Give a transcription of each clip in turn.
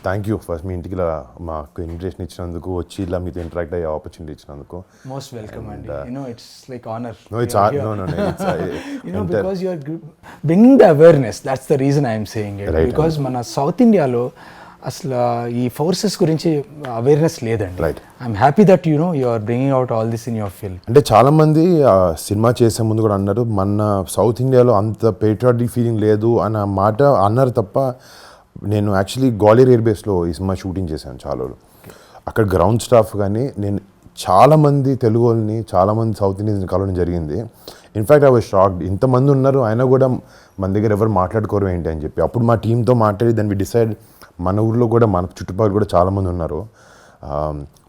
Thank you first మీ ఇంటికి మాకు invitation ఇచ్చినందుకు వచ్చి ఇలా మీతో ఇంటరాక్ట్ అయ్యే ఆపర్చునిటీ ఇచ్చినందుకు. మోస్ట్ వెల్కమ్ అండి. It's like honor. No, it's because you are bringing the awareness. That's the reason I am saying it. Right, because మన సౌత్ ఇండియాలో అసలు ఈ ఫోర్సెస్ గురించి అవేర్నెస్ లేదండి. Right. I'm happy that you are bringing out all this in your film. అంటే చాలా మంది cinema చేసే ముందు కూడా అన్నారు మన సౌత్ ఇండియాలో అంత పేట్రియాటిక్ ఫీలింగ్ లేదు అన్న మాట అన్నారు తప్ప, నేను యాక్చువల్లీ గ్వాలియర్ ఎయిర్ బేస్లో ఈ సినిమా షూటింగ్ చేశాను చాలా రోజులు. అక్కడ గ్రౌండ్ స్టాఫ్ కానీ నేను చాలామంది తెలుగు వాళ్ళని చాలామంది సౌత్ ఇండియన్స్ కలవడం జరిగింది. ఇన్ఫ్యాక్ట్ ఐ వాజ్ షాక్డ్, ఇంతమంది ఉన్నారు అయినా కూడా మన దగ్గర ఎవరు మాట్లాడుకోరు ఏంటి అని చెప్పి. అప్పుడు మా టీంతో మాట్లాడి దాన్ని డిసైడ్ మన ఊర్లో కూడా మన చుట్టుపక్కల కూడా చాలామంది ఉన్నారు,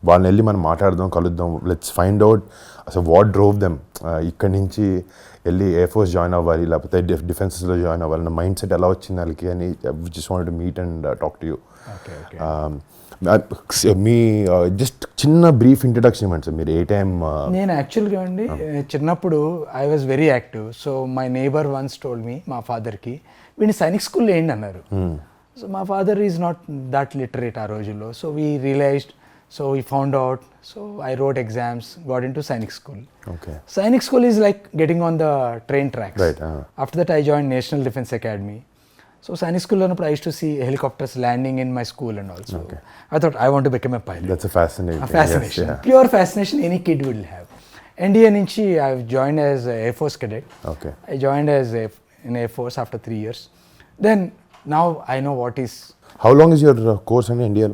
వాళ్ళని వెళ్ళి మనం మాట్లాడదాం, కలుద్దాం, లెట్స్ ఫైండ్ అవుట్ అసలు వాట్ డ్రోవ్ దెమ్ ఇక్కడి నుంచి వెళ్ళి ఎయిర్ ఫోర్స్ జాయిన్ అవ్వాలి లేకపోతే డిఫెన్సెస్లో జాయిన్ అవ్వాలి నా మైండ్ సెట్ ఎలా వచ్చింది వాళ్ళకి అని just wanted to meet and talk to you. మీ జస్ట్ చిన్న బ్రీఫ్ ఇంట్రడక్షన్ ఇవ్వండి సార్. మీరు ఏ టైం? నేను యాక్చువల్గా అండి చిన్నప్పుడు I was very active. So my neighbour once told me, మా ఫాదర్కి వీడిని సైనిక్ స్కూల్లో ఏంటి అన్నారు. సో మా father is not that literate ఆ రోజుల్లో. So we realised, so we found out, so I wrote exams, got into Sainik school. Okay. Sainik school is like getting on the train tracks. Right. After that I joined National Defence Academy. So Sainik school I used to see helicopters landing in my school and also. Okay. I thought I want to become a pilot. That's a fascinating thing. Fascination. Yes, yeah. Pure fascination any kid will have. NDA nunchi I've joined as a Air Force cadet. Okay. I joined as in Air Force after 3 years. Then now I know what is. How long is your course in India?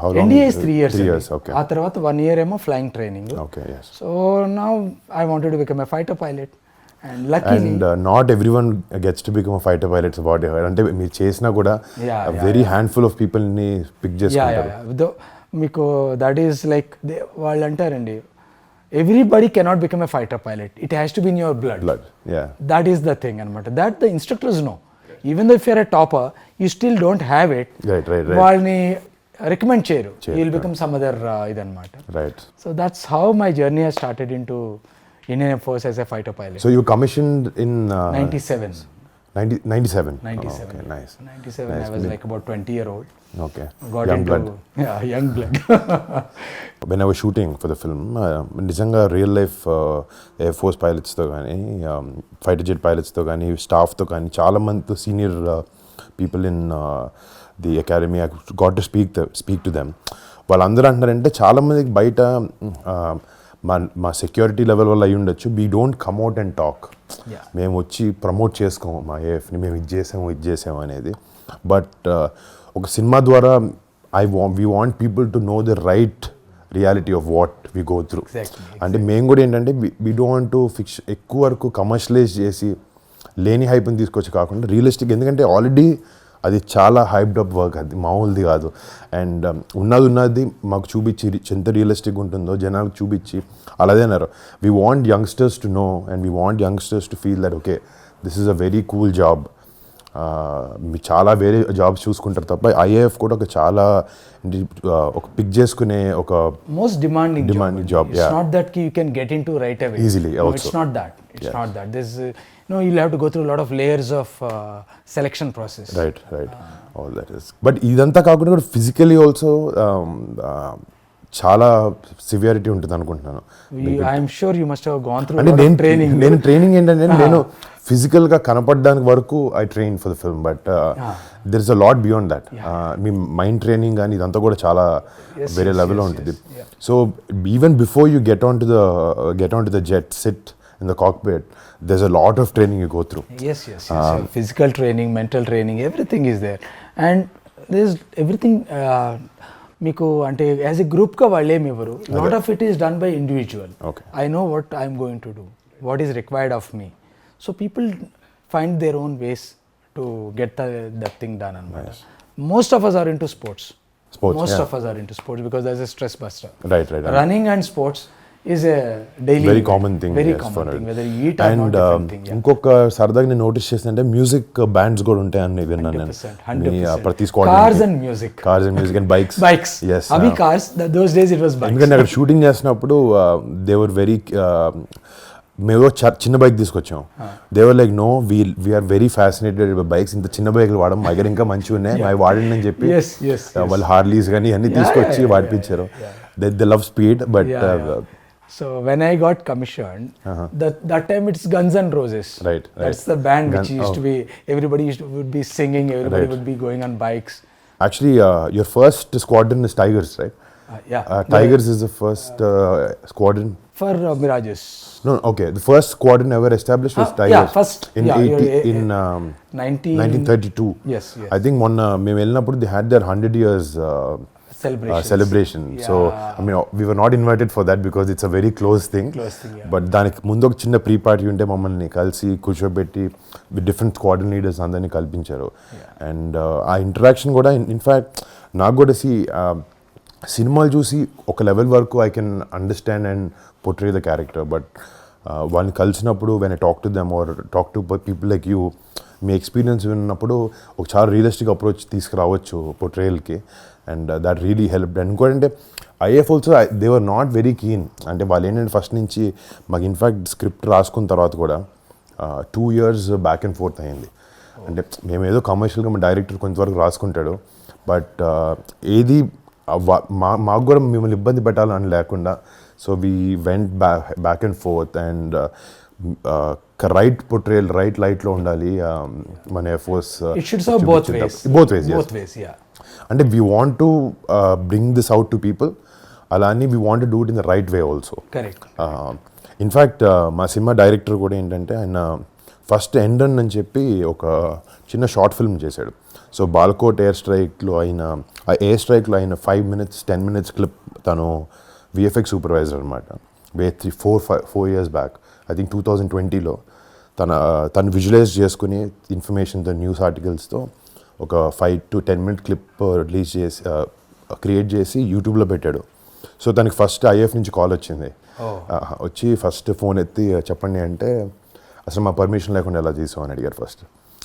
How long? NDA is 3 years. 3 years, okay. ఆ తర్వాత 1 year ఏమో flying training. Okay, yes. So now I wanted to become a fighter pilot and luckily. And not everyone gets to become a fighter pilot. It's about it. అంటే మీరు చేసినా కూడా very handful of people ని pick చేసుకుంటారు. మీకు that is like వాళ్ళు అంటారండి, everybody cannot become a fighter pilot, it has to be in your blood. That is the thing అనమాట. That the instructors know. Even though if you're a topper, you still don't have it. Right. వాళ్ళని recommend చేయరు. You'll become some other ఇదన్నమాట. Right. So that's how my journey has started into Indian Air Force as a fighter pilot. So you commissioned in 97. 97. 97. Okay, nice. 97. Nice. I was like about 20-year-old. Okay. Got young into blood. Yeah, young blood. When I was shooting for the film, నిజంగా real life air force పైలట్స్తో కానీ fighter jet పైలట్స్తో కానీ స్టాఫ్తో కానీ చాలామంది senior people in the academy I got to speak to them. వాళ్ళందరూ అంటున్నారంటే చాలామందికి బయట మా సెక్యూరిటీ లెవెల్ వల్ల అయ్యి ఉండొచ్చు, we don't come out and talk. మేము వచ్చి ప్రమోట్ చేసుకోము మా ఏఎఫ్ని, మేము ఇది చేసాము అనేది. బట్ ఒక సినిమా ద్వారా we want people to know the right reality of what we go through. Exactly. అంటే మేము కూడా ఏంటంటే we don't want to ఎక్కువ వరకు కమర్షియలైజ్ చేసి లేని హైప్ని తీసుకొచ్చి కాకుండా రియలిస్టిక్, ఎందుకంటే ఆల్రెడీ అది చాలా హైప్డ్ అప్ వర్క్, అది మామూలుది కాదు. అండ్ ఉన్నది మాకు చూపించి ఎంత రియలిస్టిక్ ఉంటుందో జనాలకు చూపించి అలాగే అన్నారు. We want youngsters to know and we want youngsters to feel that okay this is a very cool job. మీరు చాలా వేరే జాబ్స్ చూసుకుంటారు తప్ప ఐఏఎఫ్ కూడా ఒక చాలా ఒక పిక్ చేసుకునే ఒక most demanding job. It's not that you can get into right away. Easily. No, Also. it's not that. It's not that. There's you'll have to go through a lot of layers of selection process. Right. All that is. But ఇదంతా కాకుండా కూడా physically also చాలా severity ఉంటుంది అనుకుంటున్నాను. I'm sure you must have gone through a lot of training. నేను training ఏంటంటే నేను ఫిజికల్గా కనపడడానికి వరకు I train for the film, but there is a lot beyond that. Me mind training కానీ ఇదంతా కూడా చాలా వేరే లెవెల్లో ఉంటుంది. So even before you get on to the jet, SIT in the cockpit, there's a lot of training you go through. Yes. Physical training, mental training, everything is there. And there's everything మీకు అంటే as a గ్రూప్గా వాళ్ళు ఏమి ఇవ్వరు. Lot of it is done by individual. I know what I'm going to do, what is required of me. So people find their own ways to get that thing done అనమాట. Most of us are into sports. Most of us are into sports because there's a stress buster. Right. Running and sports is a daily very common thing. Very common thing. Whether you eat or not, different thing. ఇంకొక సరదాగా నేను notice చేస్తుంటే music bands కూడా ఉంటాయని విన్నాను నేను. 100%. ప్రతి squad Cars and music and bikes. Yes. Avi cars. Those days it was bikes. ఎందుకంటే అక్కడ షూటింగ్ చేసినప్పుడు they were very మేము చిన్న బైక్ తీసుకొచ్చాం. They were like no we are very fascinated bikes, ఇంత చిన్న బైక్లు వాడడం మా దగ్గర ఇంకా మంచిగా ఉన్నాయి, అవి వాడండి అని చెప్పి వాళ్ళు హార్లీస్ కానీ అన్ని తీసుకొచ్చి వాడిపించారు. They love speed. But so when I got commissioned, that time it's Guns N' Roses. Right. That's the band which used to be, everybody would be singing, everybody would be going on bikes. Actually, your first squadron is Tigers, right? Tigers is the first squadron For Mirages. No, okay. The first squadron ever established was Tigers. Yeah, first. In 1932. Yes. I think మేము వెళ్ళినప్పుడు they had their 100 years celebration. So I mean we were not invited for that because it's a very close thing. But దానికి ముందు ఒక చిన్న pre party ఉంటే మమ్మల్ని కలిసి కూర్చోబెట్టి డిఫరెంట్ స్క్వాడ్రన్ లీడర్స్ అందరినీ కల్పించారు. అండ్ ఆ ఇంటరాక్షన్ కూడా ఇన్ఫ్యాక్ట్ నాకు కూడా సినిమాలు చూసి ఒక లెవెల్ వరకు I can understand and portray the character. But వాళ్ళని కలిసినప్పుడు when I talk to them or talk to people like you, మీ ఎక్స్పీరియన్స్ విన్నప్పుడు ఒక చాలా రియలిస్టిక్ అప్రోచ్ తీసుకురావచ్చు పోర్ట్రేయల్కి. And that really helped. And ఇంకోటంటే if also they were not very keen. అంటే వాళ్ళు ఏంటంటే ఫస్ట్ నుంచి మాకు ఇన్ఫ్యాక్ట్ స్క్రిప్ట్ రాసుకున్న తర్వాత కూడా 2 years బ్యాక్ అండ్ ఫోర్త్ అయింది. అంటే మేము ఏదో కమర్షియల్గా మా డైరెక్టర్ కొంతవరకు రాసుకుంటాడు, బట్ ఏది మాకు కూడా మిమ్మల్ని ఇబ్బంది పెట్టాలని లేకుండా. So we went back and fourth and right portrayal right లైట్లో ఉండాలి మన ఎఫర్ట్స్. బోత్ వేస్ అంటే we want to bring this out to people, అలా అని we want to do it in the right way also. In fact మా cinema director కూడా ఏంటంటే ఆయన ఫస్ట్ ఎండన్ అని చెప్పి ఒక చిన్న షార్ట్ ఫిల్మ్ చేశాడు. సో బాల్కోట్ ఎయిర్ స్ట్రైక్లో అయిన 5 minutes 10 minutes క్లిప్ తను విఎఫ్ఎక్స్ సూపర్వైజర్ అనమాట. 4 years బ్యాక్, ఐ థింక్ 2020లో తను విజువలైజ్ చేసుకుని ఇన్ఫర్మేషన్తో న్యూస్ ఆర్టికల్స్తో ఒక 5 to 10 minute క్లిప్ రిలీజ్ చేసి క్రియేట్ చేసి యూట్యూబ్లో పెట్టాడు. సో తనకి ఫస్ట్ ఐఎఫ్ నుంచి కాల్ వచ్చింది. వచ్చి ఫస్ట్ ఫోన్ ఎత్తి చెప్పండి అంటే అసలు మా పర్మిషన్ లేకుండా ఎలా చేసావు అని అడిగారు ఫస్ట్.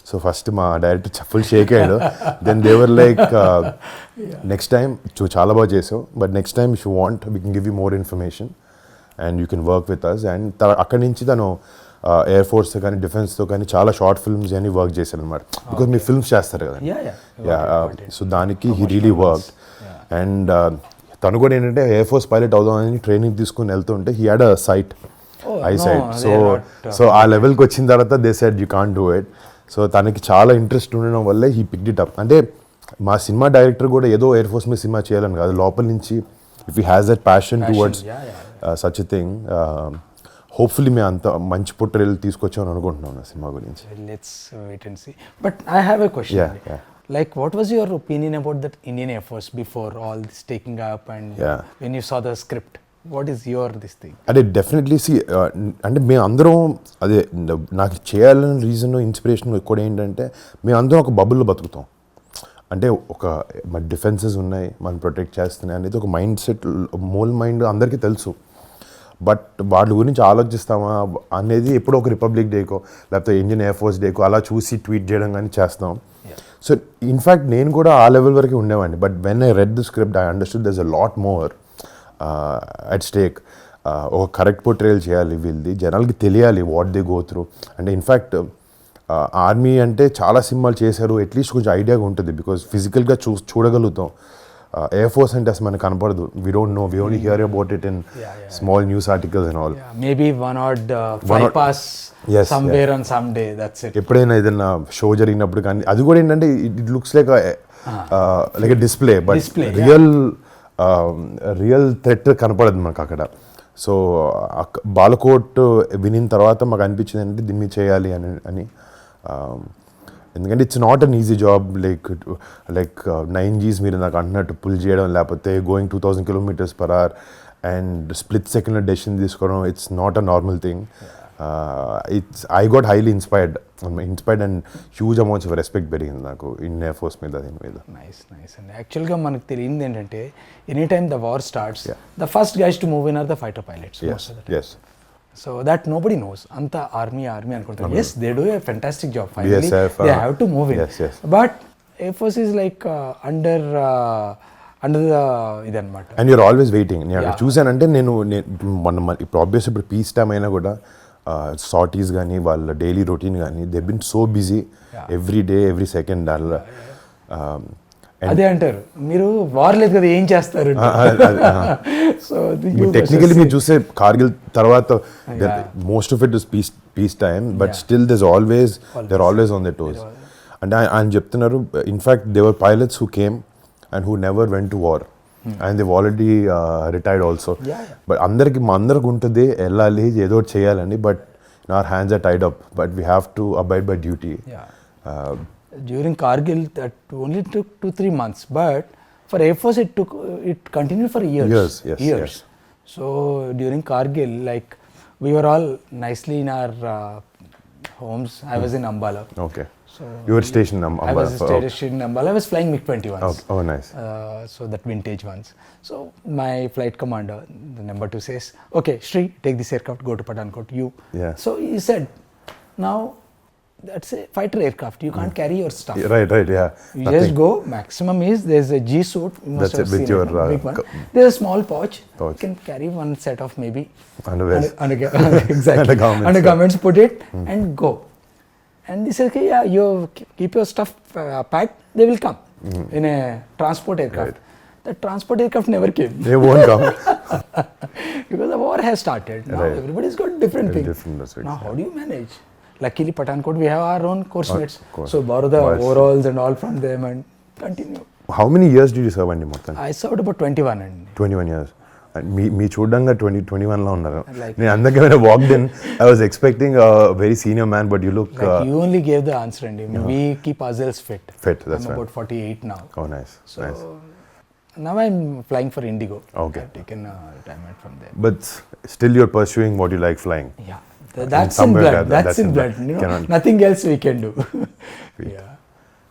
సో ఫస్ట్ మా డైరెక్టర్ ఫుల్ షేక్ అయ్యాడు. Then they were like next time చాలా బాగా చేసావు, but next time if you want we can give you more information and you can work with us. And అక్కడి నుంచి తను ఎయిర్ ఫోర్స్తో కానీ డిఫెన్స్తో కానీ చాలా షార్ట్ ఫిల్మ్స్ అని వర్క్ చేశారు అనమాట. బికాజ్ మీరు ఫిల్మ్స్ చేస్తారు కదా. సో దానికి హీ రియలీ వర్క్. అండ్ తను కూడా ఏంటంటే ఎయిర్ ఫోర్స్ పైలట్ అవుదామని ట్రైనింగ్ తీసుకుని వెళ్తుంటే he had a sight, eyesight. So ఆ లెవెల్కి వచ్చిన తర్వాత they said you can't do it. So తనకి చాలా ఇంట్రెస్ట్ ఉండడం వల్లే హీ పిక్డ్ ఇట్ అప్. అంటే మా సినిమా డైరెక్టర్ కూడా ఏదో ఎయిర్ ఫోర్స్ మీద సినిమా చేయాలని కాదు, లోపల నుంచి if he has that passion towards such a thing, hopefully మేము అంత మంచి పోర్ట్రేయల్ తీసుకొచ్చామని అనుకుంటున్నాను నా సినిమా గురించి. Let's wait and see. But I have a question. Like, what was your opinion about that Indian Air Force before all this taking up and when you saw the script? What is your this thing? అదే definitely అంటే మేము అందరం అదే నాకు చేయాలని reason inspiration కూడా ఏంటంటే మేము అందరం ఒక బబుల్లో బతుకుతాం. అంటే ఒక మన డిఫెన్సెస్ ఉన్నాయి, మనం ప్రొటెక్ట్ చేస్తున్నాయి అనేది ఒక మైండ్ సెట్, మోల్ మైండ్ అందరికీ తెలుసు. బట్ వాళ్ళ గురించి ఆలోచిస్తామా అనేది ఎప్పుడో ఒక రిపబ్లిక్ డేకో లేకపోతే ఇండియన్ ఎయిర్ ఫోర్స్ డేకో అలా చూసి ట్వీట్ చేయడం కానీ చేస్తాం. సో ఇన్ఫ్యాక్ట్ నేను కూడా ఆ లెవెల్ వరకు ఉండేవాడిని. But when I read the script I understood there is a lot more at stake. ఒక కరెక్ట్ పోర్ట్రేయల్ చేయాలి వీళ్ళది, జనాలకి తెలియాలి వాట్ దే గో త్రూ. అంటే ఇన్ఫ్యాక్ట్ ఆర్మీ అంటే చాలా సినిమాలు చేశారు, అట్లీస్ట్ కొంచెం ఐడియాగా ఉంటుంది బికాజ్ ఫిజికల్గా చూడగలుగుతాం. ఎయిర్ ఫోర్స్ అంటే అసలు మనకు కనపడదు. We don't know, we only hear about it in small news articles and all. Maybe one or flypast somewhere on some day, that's it. ఎప్పుడైనా ఏదైనా షో జరిగినప్పుడు కానీ అది కూడా ఏంటంటే it looks like like display, but real threat కనపడదు మనకు అక్కడ. సో బాలకోట్ వినిన తర్వాత మాకు అనిపించింది అంటే దీన్ని చేయాలి అని. ఎందుకంటే it's not an easy job. Like 9 Gs మీరు నాకు అంటున్నట్టు పుల్ చేయడం, లేకపోతే గోయింగ్ 2000 km/h అండ్ స్ప్లిట్ సెకండ్లో డెసిషన్ తీసుకోవడం, it's not a normal thing. I got highly inspired and huge amounts of respect పెరిగింది నాకు ఇండియన్ ఎయిర్ ఫోర్స్ మీద, దీని మీద. నైస్ అండి. యాక్చువల్గా మనకు తెలియంది ఏంటంటే any time the war starts the first guys to move in are the fighter pilots. So that nobody knows. అంత ఆర్మీ అనుకుంటారు. Yes they do a fantastic job, finally they have to move in. But air force is like under ఇదన్నమాట. And you're always waiting. నేను చూసానంటే నేను మొన్న ఇప్పుడు obvious ఇప్పుడు piece time అయినా కూడా సార్టీస్ కానీ వాళ్ళ డైలీ రొటీన్ కానీ they been so busy every day every second అలా అదే అంటారు మీరు వార్ లేదు కదా ఏం చేస్తారు సో టెక్నికలీ మీరు చూస్తే కార్గిల్ తర్వాత most of it is peace time but still there always on the toes అంటే ఆయన చెప్తున్నారు in fact they were pilots who came and who never went to war and they've already retired also but అందరికి ఉంటుంది వెళ్ళాలి ఏదో ఒకటి చేయాలండి but our hands are tied up but we have to abide by duty. During Kargil, that only took 2-3 months, but for Air Force it continued for years. Yes. So during Kargil, like we were all nicely in our homes. I was in Ambala. Okay. So you were stationed in Ambala. I was stationed in Ambala. I was flying MiG-21s. Okay. Oh, nice. So that vintage ones. So my flight commander, the number 2 says, "Okay, Shri, take this aircraft, go to Pathankot. You." Yeah. So he said, "Now." That's a fighter aircraft. You can't carry your stuff. Right, yeah. You just go. Maximum is there's a G suit. You must have seen it, big one. There's a small pouch. You can carry one set of maybe underwear. Exactly. Undergarments. Put it and go. And they said, okay, yeah, you keep your stuff packed. They will come in a transport aircraft. Right. The transport aircraft never came. They won't come because the war has started. Now everybody's got different things. Now how do you manage? Luckily, Pathankot, we have our own course mates. So borrow the overalls and all from them and continue. How many years did you serve andi mottham? I served about 21 and 21 years. మీ చూడంగా 21 లో ఉన్నారు. నేను అందుకే when I walked in, I was expecting a very senior man, but you look. You only gave the answer, and we keep ourselves fit. That's I'm right. about 48 now. Oh, nice. So now I'm flying for Indigo. Okay. I've taken retirement from there. But still, you're pursuing what you like flying. Yeah. That's in blood. That's in blood. You know, nothing else we can do. Yeah.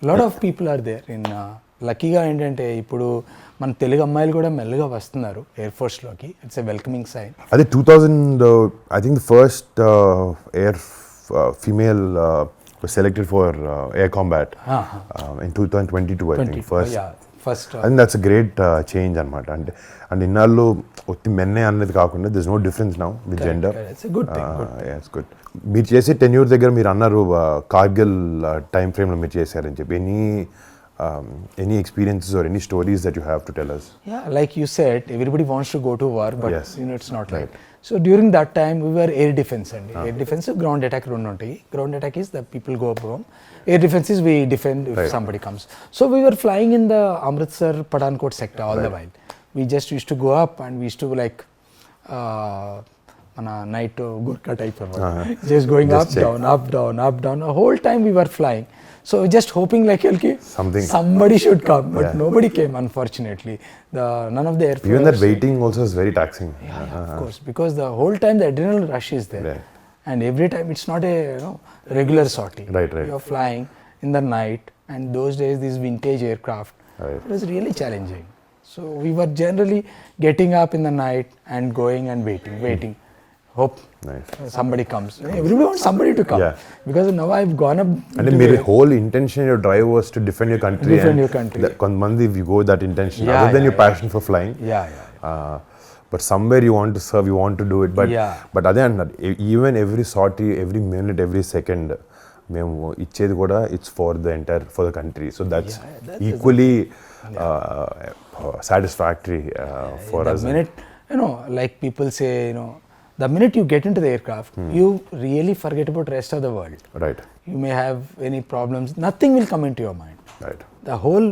Lot of people are there in లక్కీగా ఏంటంటే ఇప్పుడు మన తెలుగు అమ్మాయిలు కూడా మెల్లగా వస్తున్నారు air ఫోర్స్లోకి. It's a welcoming sign. అదే 2000 I think the first air female was selected for air combat in 2022 I think first I think that's a great change అనమాట. అంటే అండ్ ఇన్నాళ్ళు ఒత్తి మెన్నే అనేది కాకుండా this no difference now with gender. It's good thing. It's good. మీరు చేసే tenure దగ్గర మీరు అన్నారు కార్గిల్ టైం ఫ్రేమ్లో మీరు చేశారని చెప్పి any experiences or any stories that you have to tell us? Yeah, like you said, everybody wants to go to war, but you know it's not right. So during that time we were air defense and air defense ground attack రెండు ఉంటాయి. Ground attack is the people go home. Air defense is we defend if somebody comes. So we were flying in the Amritsar Pathankot sector all the while. We just used to go up and we used to like on a night Gurkha type of just going just up down the whole time we were flying. So just hoping like somebody should come, but nobody came unfortunately. None of the air force. Even that waiting also is very taxing. Yeah, of course, because the whole time the adrenaline rush is there, and every time it's not a regular sortie. Right. You're flying in the night, and those days these vintage aircraft, it was really challenging. So we were generally getting up in the night and going and waiting. Hope somebody comes. Everybody wants somebody to come because now I've gone up. And my whole intention, your drive was to defend your country. Konmandi, if you go with that intention, other than your passion for flying. But somewhere you want to serve, you want to do it. But other than that, even every sortie, every minute, every second, మేము ఇచ్చేది కూడా it's for the country. So that's equally satisfactory for us. The minute, like people say, the minute you get into the aircraft, you really forget about the rest of the world. Right. You may have any problems. Nothing will come into your mind. Right. The whole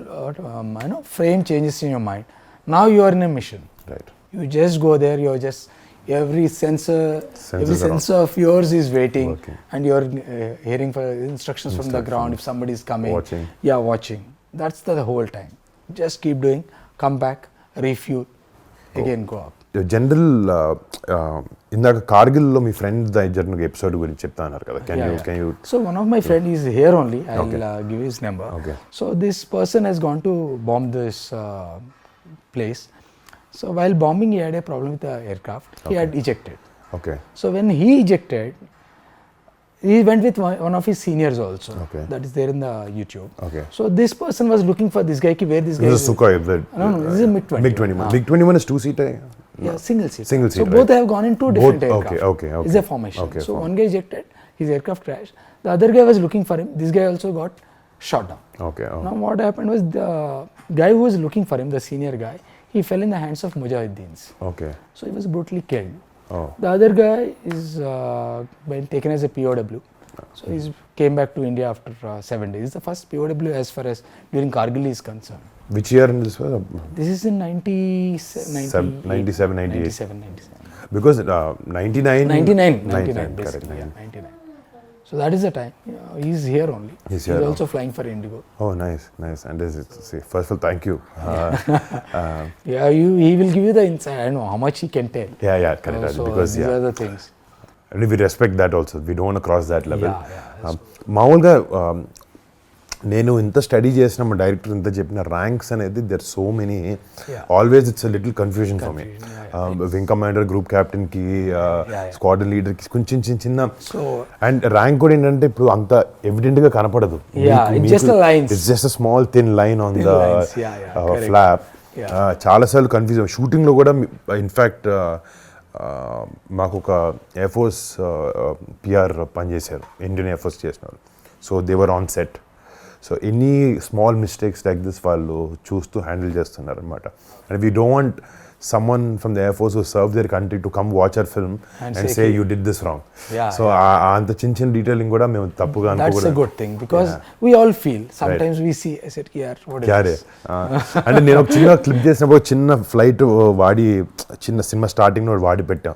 frame changes in your mind. Now you are in a mission. Right. You just go there. You're just every sensor of yours is waiting, and you're hearing for instructions from the ground. If somebody is coming, watching. That's the whole time. Just keep doing. Come back, refuel, again go up. General ఇందాక కార్గిల్లో మీ friend దగ్గర episode గురించి చెప్తా అన్నారు కదా. Can you So one of my friend is here only. I'll give his number. So this person has gone to bomb this place. So while bombing he had a problem with the aircraft. He had ejected. So when he ejected, he went with one of his seniors also. That is there in the YouTube. So this person was looking for this guy. Where this guy is? This is Sukhoi. No, this is a MiG-21. MiG-21 is two-seater. Yeah, single seat. Single So seat, both right. have gone in two different Both- aircraft. okay, okay. It's a formation. Okay, So one guy ejected, his aircraft crashed. The other guy was looking for him. This guy also got shot down. Okay. Oh. Now what happened was the guy who was looking for him, the senior guy, he fell in the hands of Mujahideens. Okay. So he was brutally killed. Oh. The other guy is been taken as a POW. So he came back to India after 7 days. It's the first POW as far as during Kargil is concerned. Which year in this was? This is in 97, 97. Because 99. 99 correct. basically. Yeah, 99. So that is the time. He's here only. He's here, also flying for Indigo. Oh, nice. And this is, see, first of all, thank you. Yeah, he will give you the insight. I know how much he can tell. Yeah, correct. So because these are the things. and we respect that also. We don't want to cross that level. Yeah. మామూలుగా నేను ఇంత study చేసిన మా director ఇంత చెప్పిన ranks అనేది there so many always it's little confusion for me wing commander group captain కి squadron leader కి కొంచెం చిన్న అండ్ ర్యాంక్ కూడా ఏంటంటే ఇప్పుడు అంత ఎవిడెంట్ గా కనపడదు. It's just small thin line on the flop. చాలాసార్లు కన్ఫ్యూజ్ షూటింగ్ లో కూడా ఇన్ఫ్యాక్ట్ మాకు ఒక ఎయిర్ ఫోర్స్ పిఆర్ పనిచేశారు, ఇండియన్ ఎయిర్ ఫోర్స్ చేసినారు. So they were on set. So any small mistakes like this వాళ్ళు చూస్తూ హ్యాండిల్ చేస్తున్నారు అనమాట. And we don't want someone from the Air Force who served their country to come watch our film and say you did this wrong. So anta chin detailing kuda mem tappuga anukudam. That's a good thing because we all feel sometimes we see I said here what is this. అంటే నేను ఒక చిన్న clip చేసినప్పుడు చిన్న flight వాడి చిన్న cinema starting లో వాడి పెట్టాం.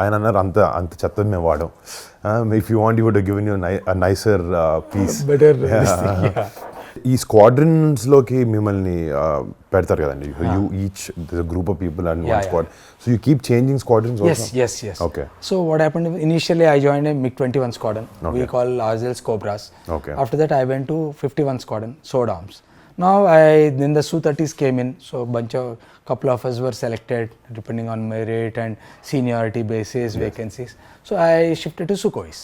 ఆయన అన్నారు అంత చెత్తది మేము వాడాం. If you want you would given you nicer piece. ఈ స్క్వాడ్రన్స్లోకి మిమ్మల్ని పెడతారు కదండి. You each group of people and one squad. So you keep changing squadrons also? Yes. Okay. So what happened initially I joined a MiG-21 squadron. Okay. We call ourselves Cobras. Okay. After that I went to 51 squadron, Sword Arms. Now then the Su-30s came in, so couple of us were selected depending on merit and seniority basis, vacancies. So I shifted to Sukhois.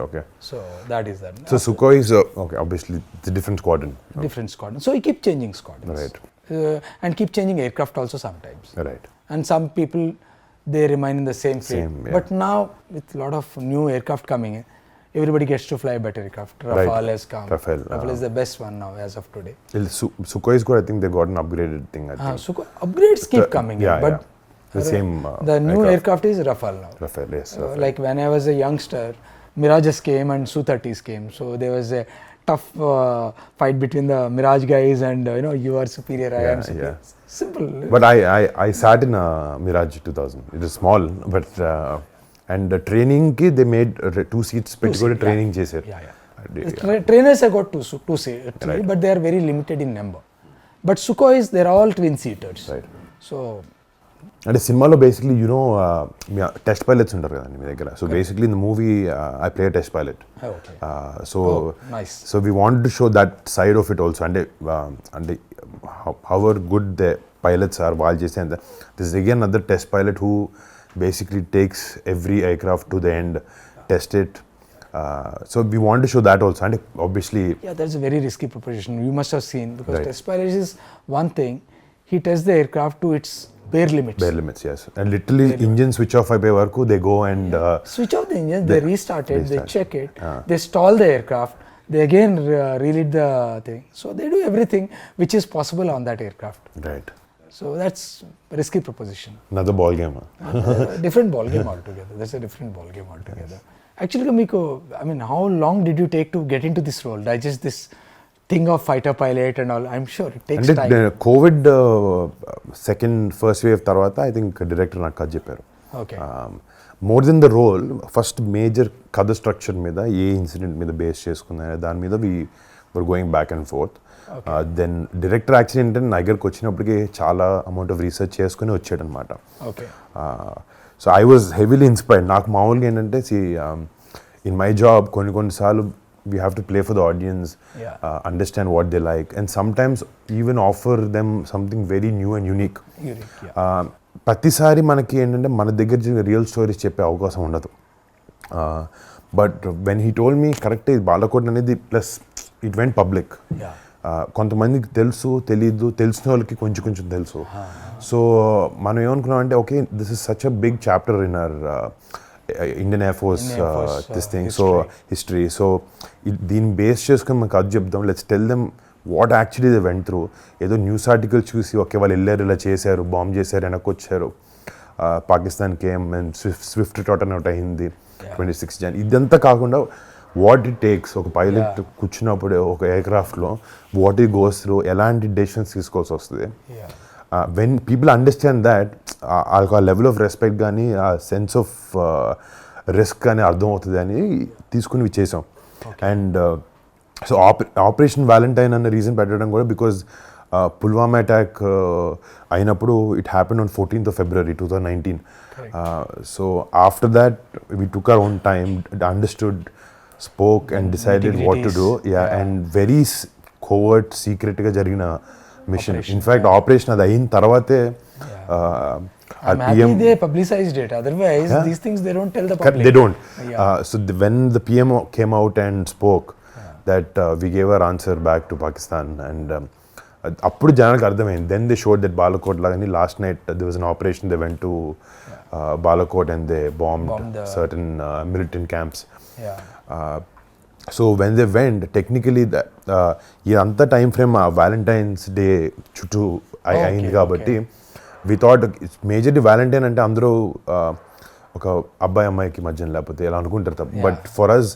Okay. So that is that. So Sukhoi is okay. Obviously, it's a different squadron. Different squadron. So we keep changing squadrons. Right. And keep changing aircraft also sometimes. Right. And some people they remain in the same fleet. Yeah. But now with a lot of new aircraft coming in, everybody gets to fly better aircraft. Rafale has come. Rafale is the best one now as of today. Sukhoi is good. I think they got an upgraded thing. I think. Sukhoi upgrades keep coming in, but the same. The new aircraft is Rafale now. Rafale, yes. Like when I was a youngster, Mirages came and Su-30s came. So there was a tough fight between the Mirage guys and you are superior, I am superior. Simple. But I sat in a Mirage 2000. It is small, but and the training ki they made 2 seats పెట్టుకొని training చేశారు. Trainers have got two seats, but they are very limited in number. But Sukhois, they are all twin seaters. Right. So అంటే సినిమాలో basically test pilots ఉంటారు కదండి మీ దగ్గర. So basically in the movie I play test pilot. So we want to show that side of it also. అంటే however good the pilots are వాళ్ళు చేసే అంత. This again other test pilot who basically takes every aircraft to the end, test it. So we want to show that also, and obviously that's a very risky proposition. You must have seen because test pilot is one thing. He tests the aircraft to its bare limits. Yes, and literally engine switch off అయిపోయే వరకు they go and switch off the engine, they restart it, they check it, they stall the aircraft, they again relit the thing. So they do everything which is possible on that aircraft. Right. So that's a risky proposition. Another ball game. Different ball game altogether. That's a different ball game altogether. Actually, Miko, I mean, how long did you take to get into this role? Digest this thing of fighter pilot and all. I'm sure it takes time. COVID first wave tarvata, I think director నాకు కథ చెప్పారు. Okay. More than the role, first major కథ structure మీద ఏ incident మీద base చేసుకున్నా దాని మీద we were going back and forth. Then director actually ఏంటంటే నా దగ్గరకు వచ్చినప్పటికీ చాలా అమౌంట్ ఆఫ్ రీసెర్చ్ చేసుకుని వచ్చాడు అనమాట. So I was heavily inspired. నాకు మామూలుగా ఏంటంటే ఇన్ మై జాబ్ కొన్నిసార్లు we have to play for the audience, understand what they like, and sometimes even offer them something very new and unique. ప్రతిసారి మనకి ఏంటంటే మన దగ్గర రియల్ స్టోరీస్ చెప్పే అవకాశం ఉండదు. But when he told me correct Balakot అనేది ప్లస్ ఇట్ వెంట్ పబ్లిక్. కొంతమందికి తెలుసు తెలీదు, తెలిసిన వాళ్ళకి కొంచెం కొంచెం తెలుసు. సో మనం ఏమనుకున్నాం అంటే okay this is such a big chapter in our Indian air force this thing, so history. So దీన్ని బేస్ చేసుకొని మనకు అది చెప్దాం, let's tell them what actually they went through. ఏదో న్యూస్ ఆర్టికల్ చూసి ఓకే వాళ్ళు వెళ్ళారు, ఇలా చేశారు, బాంబ్ చేశారు, వెనక్కి వచ్చారు, పాకిస్తాన్కి ఏం స్విఫ్ట్ టోటన్ అవుట్ అయింది 26 Jan. ఇదంతా కాకుండా వాట్ ఇట్ టేక్స్, ఒక పైలట్ కూర్చున్నప్పుడు ఒక ఎయిర్క్రాఫ్ట్లో వాట్ ఇట్ గోస్ త్రూ, ఎలాంటి డెసిషన్స్ తీసుకోవాల్సి వస్తుంది. వెన్ పీపుల్ అండర్స్టాండ్ దాట్, ఆ లెవెల్ ఆఫ్ రెస్పెక్ట్ కానీ ఆ సెన్స్ ఆఫ్ రిస్క్ కానీ అర్థమవుతుంది అని తీసుకుని చేసాం. అండ్ సో ఆపరేషన్ వ్యాలంటైన్ అన్న రీజన్ పెట్టడం కూడా బికాజ్ పుల్వామా అటాక్ అయినప్పుడు it happen on 14th February 2019. So after that we took our own time, understood, spoke and decided what to do. And very covert, secretగా జరిగిన మిషన్. ఇన్ఫ్యాక్ట్ ఆపరేషన్ అది అయిన తర్వాతే I'm happy they publicized it. Otherwise, these things they don't tell the public. They don't. So when the PM came out and spoke that we gave our answer back to Pakistan, and అప్పుడు జనానికి అర్థమైంది. Then they showed that Balakot lagani last night there was an operation, they went to Balakot and they bombed certain militant camps. So when they went, technically ఇదంతా time frame Valentine's day చుట్టూ అయింది కాబట్టి we thought majorly Valentine అంటే అందరూ ఒక అబ్బాయి అమ్మాయికి మధ్యన లేకపోతే ఇలా అనుకుంటారు. But for us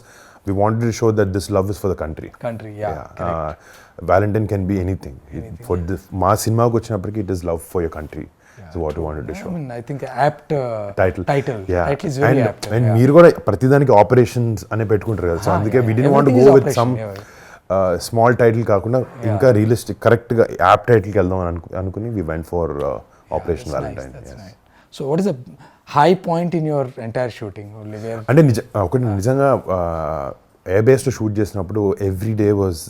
we wanted to show that this love is for the country. Valentine can be anything. For this మా సినిమాకి వచ్చినప్పటికీ it is love for your country. So what we wanted to show. I mean, I think apt title. Yeah. Title is very apt. And మీరు కూడా ప్రతిదానికి operations అనే పెట్టుకుంటారు కదా. So అందుకే we didn't want to go with some small title కాకుండా ఇంకా realistic కరెక్ట్గా యాప్ టైటిల్కి వెళ్దాం అని అనుకుని we went for Operation Valentine. So what is the high point in your entire shooting? అంటే ఒకటి నిజంగా ఎయిర్ బేస్లో షూట్ చేసినప్పుడు ఎవ్రీ డే వాజ్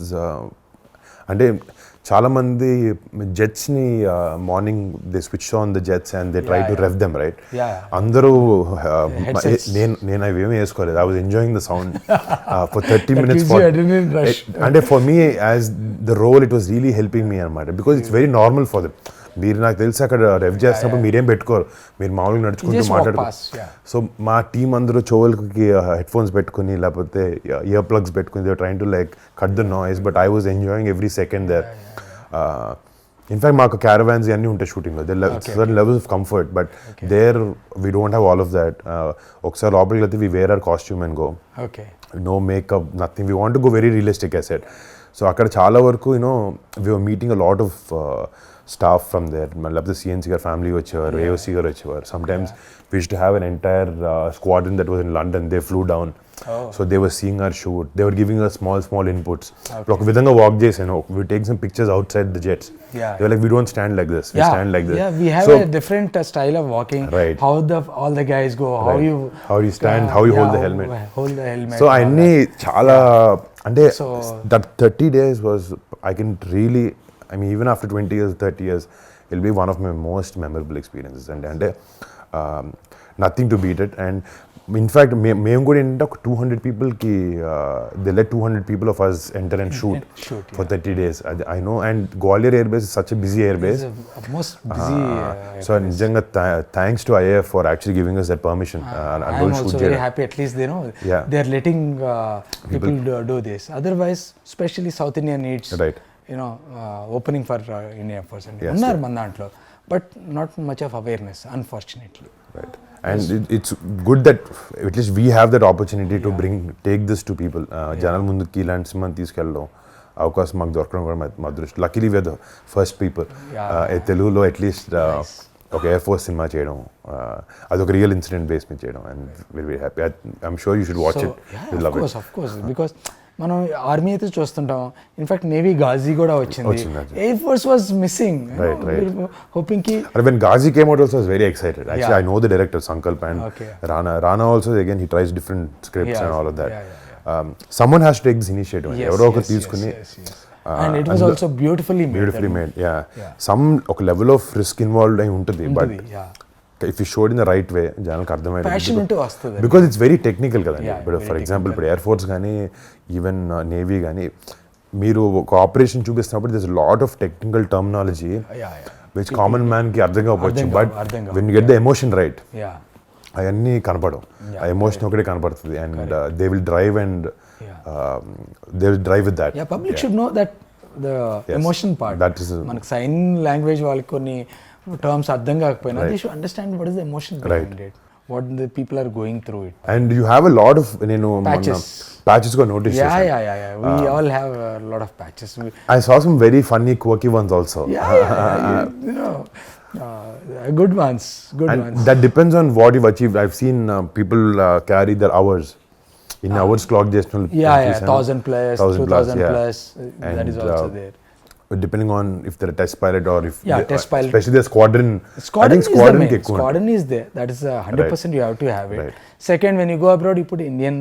అంటే చాలామంది జెట్స్ని morning they switch on the jets and they try to rev them right. అందరూ నేను అవి ఏమీ వేసుకోలేదు. I was enjoying the sound for 30 minutes. అంటే for me as the role it was really helping me అనమాట, because it's very normal for them. మీరు నాకు తెలిసి అక్కడ రెవ్ చేస్తున్నప్పుడు మీరేం పెట్టుకోరు, మీరు మామూలుగా నడుచుకుంటూ మాట్లాడుకోరు. సో మా టీం అందరూ చెవులకి హెడ్ ఫోన్స్ పెట్టుకుని లేకపోతే ఇయర్ ప్లగ్స్ పెట్టుకుని they train to like cut the noise, but I was enjoying every second there. In fact మాకు క్యారవాన్స్ అన్నీ ఉంటాయి షూటింగ్లో, certain levels of comfort, but there we don't have all of that. ఒకసారి లోపలికి వెళ్తే we wear our costume and go, no makeup, nothing. We want to go very realistic I said. So అక్కడ చాలా వరకు you know we were meeting a lot of staff from there. లేకపోతే CNC గారు family వచ్చేవారు, AOC గారు వచ్చేవారు. Sometimes we used to have an entire squadron that was in London. They flew down. So they were seeing our shoot. They were giving us small inputs. ఒక విధంగా walk చేసాను. We take some pictures outside the jets. They were like, we don't stand like this. We stand like this. Yeah, we have a different style of walking. Right. How all the guys go, how you stand, how you hold the helmet. Hold the helmet. So అన్ని చాలా అంటే that 30 days was, I can really, I mean, even after 20 years, 30 years, it'll be one of my most memorable experiences. And nothing to beat it. And in fact, మేము కూడా ఏంటంటే ఒక 200 peopleకి they let 200 people of us enter and shoot for 30 days. I know, and Gwalior Air Base is such a busy air base. It's the most busy so నిజంగా thanks to IAF for actually giving us that permission. I'm also very happy, at least they know they are letting people do this. Otherwise, especially South India needs opening for India Force. Unnar man dantlo, but not much of awareness, unfortunately. Right. And it's good that at least we have that opportunity to take this to people. జనాల ముందుకి ఇలాంటి సినిమాని తీసుకెళ్ళడం అవకాశం మాకు దొరకడం కూడా మా దృష్టి. Luckily we are the first people తెలుగులో అట్లీస్ట్ ఒక ఎయిర్ ఫోర్స్ సినిమా చేయడం, అదొక రియల్ ఇన్సిడెంట్ బేస్ మీద చేయడం. And very happy. I'm sure you should watch it. Of course, because మనం ఆర్మీ అయితే చూస్తుంటాం. ఇన్ఫాక్ట్ నేవీ గాజీ కూడా వచ్చింది. Air force was missing. Hoping కి when Ghazi came out also I was very excited. Actually I know the director Sankalp and Rana also, again he tries different scripts and all of that. Someone has to take this initiative. ఎవరో ఒకరు తీసుకుని, and it was also beautifully made. Some ఒక level of risk involved అయి ఉంటుంది, but if you showed in the right way జనాలకు అర్థమయ్యేది, because it's very technical కదండి. ఇప్పుడు ఫర్ ఎగ్జాంపుల్ ఇప్పుడు ఎయిర్ ఫోర్స్ కానీ ఈవెన్ నేవీ కానీ మీరు ఒక ఆపరేషన్ చూపిస్తున్నప్పుడు this lot of technical terminology which common man కి అర్థం కావచ్చు, but when you get the emotion right అవన్నీ కనపడవు. ఆ ఎమోషన్ ఒకటే కనపడుతుంది and they will drive and they will drive with that. Public should know that the emotion part. మనకి sign language వాళ్ళకి కొన్ని టర్మ్స్ అర్థం కాకపోయినా they should understand what is the emotion behind it, what the people are going through it. And you have a lot of patches got noticed. Yeah. We all have a lot of patches. I saw some very funny quirky ones also. You know, good ones. That depends on what you've achieved. I've seen people carry their hours in hours clock just 1000 plus 2000 plus that is also there. Depending on if they're a test pilot or if test pilot, especially the squadron squadron is there, that is 100% you have to have it. Second, when you go abroad you put Indian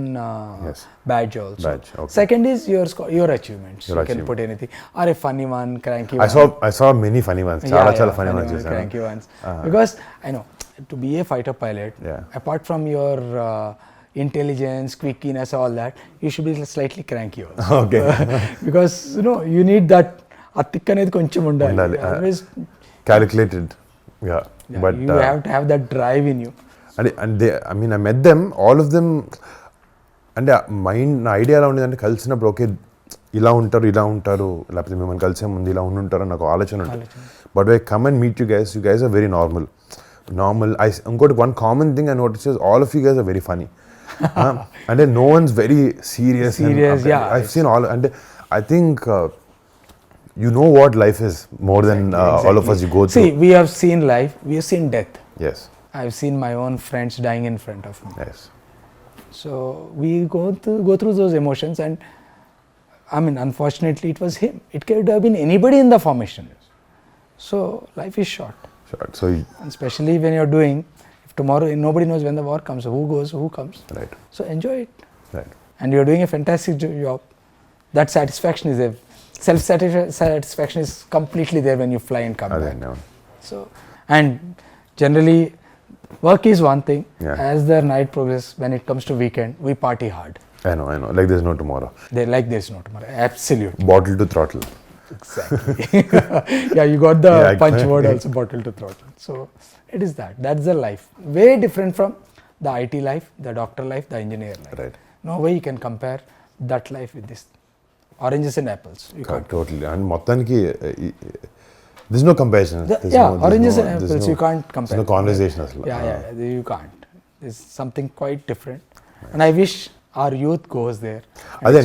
badge also. Second is your achievements. You can put anything or a funny one, cranky one. I saw many funny ones, chala funny ones, cranky ones, because I know to be a fighter pilot, apart from your intelligence, quickiness, all that, you should be slightly cranky also. Okay. Because you need that ఆ thick అనేది కొంచెం ఉండాలి. Calculated but you have to have that drive in you. And they, I mean, I met them, all of them, అంటే mind నా idea ఎలా ఉండేదంటే కలిసినప్పుడు okay ఇలా ఉంటారు లేకపోతే మిమ్మల్ని కలిసే ముందు ఇలా ఉంటారు నాకు ఆలోచన ఉంటుంది. But I come and meet you guys are very normal. ఇంకోటి one common thing I notice is all of you guys are very funny. అంటే no one's very serious. I've seen all, అంటే I think you know what life is more than all of us you go through. See, we have seen life, we have seen death. Yes. I've seen my own friends dying in front of me. Yes. So we go through those emotions, and I mean, unfortunately it was him. It could have been anybody in the formation. So life is short. So and especially when you're doing, if tomorrow nobody knows when the war comes, who goes, who comes. Right. So enjoy it. Right. And you're doing a fantastic job. That satisfaction is there. Self-satisfaction is completely there when you fly and come back. So, and generally, work is one thing. As the night progresses, when it comes to weekend, we party hard. I know. Like there's no tomorrow. There's no tomorrow. Absolutely. Bottle to throttle. Exactly. You got the punch word also, bottle to throttle. So, it is that. That's the life. Way different from the IT life, the doctor life, the engineer life. Right. No way you can compare that life with this. Oranges and apples. Totally. And మొత్తానికి there's no comparison. Oranges and apples you can't compare. There's no conversation అసలు. You can't. There's something quite different. And I wish our youth goes there. అదే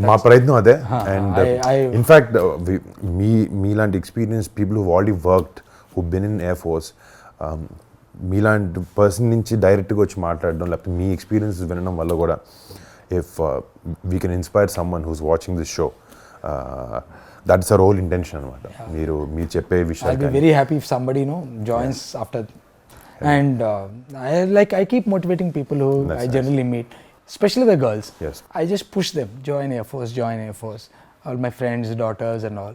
మా ప్రయత్నం అదే. And in fact మీలాంటి experience people who already worked who Ben in air force, మీలాంటి person నుంచి డైరెక్ట్గా వచ్చి మాట్లాడడం లేకపోతే మీ ఎక్స్పీరియన్సెస్ వినడం వల్ల కూడా if we can inspire someone who's watching this show, that's our whole intention anamata. Meer cheppe vishayalu I'll be very happy if somebody joins after. And I keep motivating people who I generally meet, especially the girls. I just push them, join Air Force, all my friends, daughters and all,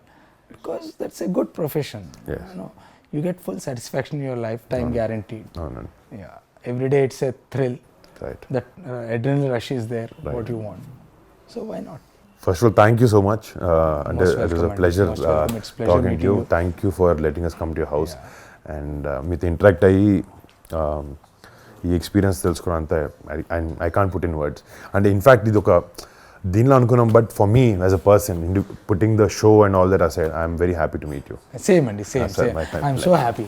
because that's a good profession. You get full satisfaction in your lifetime, guaranteed. Every day it's a thrill. Right. That adrenaline rush is there, what you want. So why not? First of all, thank you so much. And it was a pleasure talking to you. Thank you for letting us come to your house. And మీతో interact అయ్యి ఈ experience తెలుసుకోవడం అంతా I can't put in words. And in fact ఇది ఒక దీనిలో అనుకున్నాం, but for me as a person putting the show and all that aside, I am very happy to meet you. Same. I'm so happy.